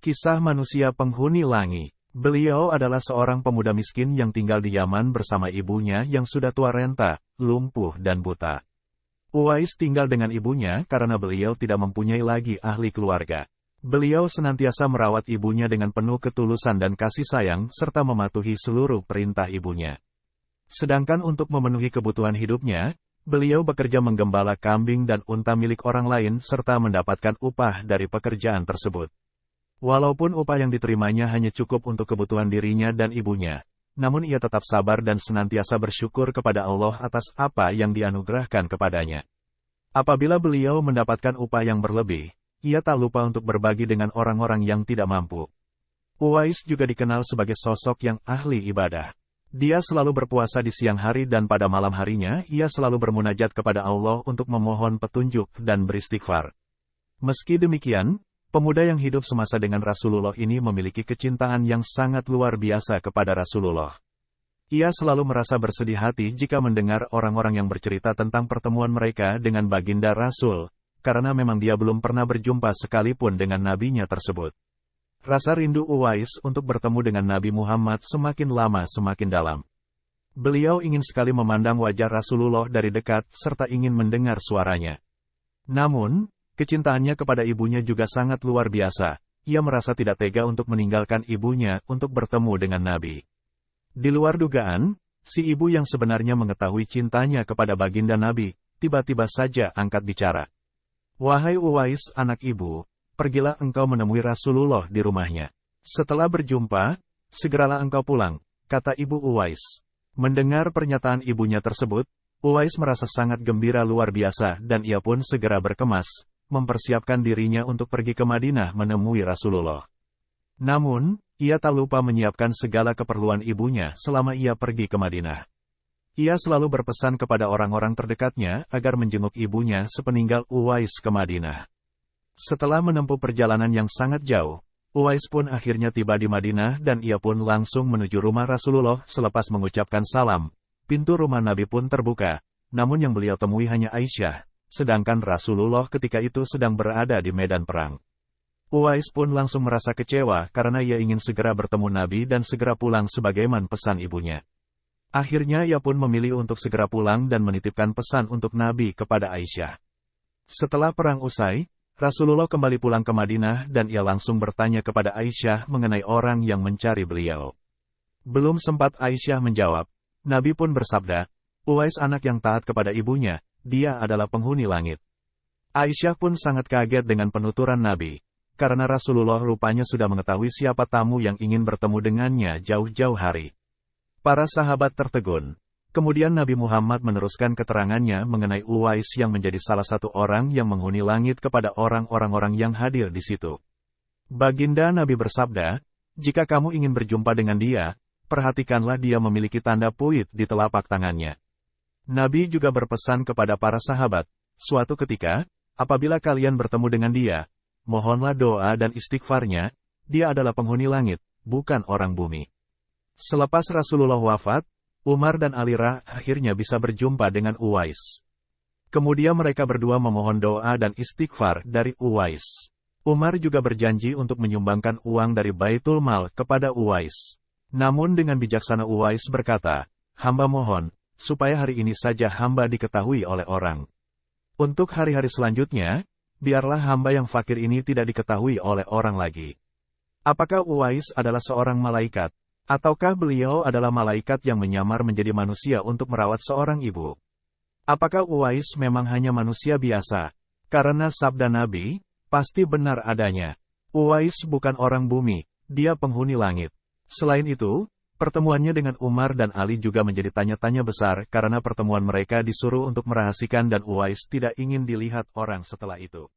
Kisah manusia penghuni langit. Beliau adalah seorang pemuda miskin yang tinggal di Yaman bersama ibunya yang sudah tua renta, lumpuh dan buta. Uwais tinggal dengan ibunya karena beliau tidak mempunyai lagi ahli keluarga. Beliau senantiasa merawat ibunya dengan penuh ketulusan dan kasih sayang serta mematuhi seluruh perintah ibunya. Sedangkan untuk memenuhi kebutuhan hidupnya, beliau bekerja menggembala kambing dan unta milik orang lain serta mendapatkan upah dari pekerjaan tersebut. Walaupun upah yang diterimanya hanya cukup untuk kebutuhan dirinya dan ibunya, namun ia tetap sabar dan senantiasa bersyukur kepada Allah atas apa yang dianugerahkan kepadanya. Apabila beliau mendapatkan upah yang berlebih, ia tak lupa untuk berbagi dengan orang-orang yang tidak mampu. Uwais juga dikenal sebagai sosok yang ahli ibadah. Dia selalu berpuasa di siang hari dan pada malam harinya ia selalu bermunajat kepada Allah untuk memohon petunjuk dan beristighfar. Meski demikian, pemuda yang hidup semasa dengan Rasulullah ini memiliki kecintaan yang sangat luar biasa kepada Rasulullah. Ia selalu merasa bersedih hati jika mendengar orang-orang yang bercerita tentang pertemuan mereka dengan baginda Rasul, karena memang dia belum pernah berjumpa sekalipun dengan nabinya tersebut. Rasa rindu Uwais untuk bertemu dengan Nabi Muhammad semakin lama semakin dalam. Beliau ingin sekali memandang wajah Rasulullah dari dekat serta ingin mendengar suaranya. Namun, kecintaannya kepada ibunya juga sangat luar biasa. Ia merasa tidak tega untuk meninggalkan ibunya untuk bertemu dengan Nabi. Di luar dugaan, si ibu yang sebenarnya mengetahui cintanya kepada baginda Nabi, tiba-tiba saja angkat bicara. "Wahai Uwais anak ibu, pergilah engkau menemui Rasulullah di rumahnya. Setelah berjumpa, segeralah engkau pulang," kata ibu Uwais. Mendengar pernyataan ibunya tersebut, Uwais merasa sangat gembira luar biasa dan ia pun segera berkemas, mempersiapkan dirinya untuk pergi ke Madinah menemui Rasulullah. Namun, ia tak lupa menyiapkan segala keperluan ibunya selama ia pergi ke Madinah. Ia selalu berpesan kepada orang-orang terdekatnya agar menjenguk ibunya sepeninggal Uwais ke Madinah. Setelah menempuh perjalanan yang sangat jauh, Uwais pun akhirnya tiba di Madinah dan ia pun langsung menuju rumah Rasulullah selepas mengucapkan salam. Pintu rumah Nabi pun terbuka, namun yang beliau temui hanya Aisyah. Sedangkan Rasulullah ketika itu sedang berada di medan perang. Uwais pun langsung merasa kecewa karena ia ingin segera bertemu Nabi dan segera pulang sebagaimana pesan ibunya. Akhirnya ia pun memilih untuk segera pulang dan menitipkan pesan untuk Nabi kepada Aisyah. Setelah perang usai, Rasulullah kembali pulang ke Madinah dan ia langsung bertanya kepada Aisyah mengenai orang yang mencari beliau. Belum sempat Aisyah menjawab, Nabi pun bersabda, "Uwais anak yang taat kepada ibunya, dia adalah penghuni langit." Aisyah pun sangat kaget dengan penuturan Nabi, karena Rasulullah rupanya sudah mengetahui siapa tamu yang ingin bertemu dengannya jauh-jauh hari. Para sahabat tertegun. Kemudian Nabi Muhammad meneruskan keterangannya mengenai Uwais yang menjadi salah satu orang yang menghuni langit kepada orang-orang yang hadir di situ. Baginda Nabi bersabda, "Jika kamu ingin berjumpa dengan dia, perhatikanlah dia memiliki tanda puit di telapak tangannya." Nabi juga berpesan kepada para sahabat, "Suatu ketika, apabila kalian bertemu dengan dia, mohonlah doa dan istighfarnya, dia adalah penghuni langit, bukan orang bumi." Selepas Rasulullah wafat, Umar dan Ali akhirnya bisa berjumpa dengan Uwais. Kemudian mereka berdua memohon doa dan istighfar dari Uwais. Umar juga berjanji untuk menyumbangkan uang dari Baitul Mal kepada Uwais. Namun dengan bijaksana Uwais berkata, "Hamba mohon, supaya hari ini saja hamba diketahui oleh orang. Untuk hari-hari selanjutnya, biarlah hamba yang fakir ini tidak diketahui oleh orang lagi." Apakah Uwais adalah seorang malaikat? Ataukah beliau adalah malaikat yang menyamar menjadi manusia untuk merawat seorang ibu? Apakah Uwais memang hanya manusia biasa? Karena sabda Nabi, pasti benar adanya. Uwais bukan orang bumi, dia penghuni langit. Selain itu, pertemuannya dengan Umar dan Ali juga menjadi tanya-tanya besar karena pertemuan mereka disuruh untuk merahasikan dan Uwais tidak ingin dilihat orang setelah itu.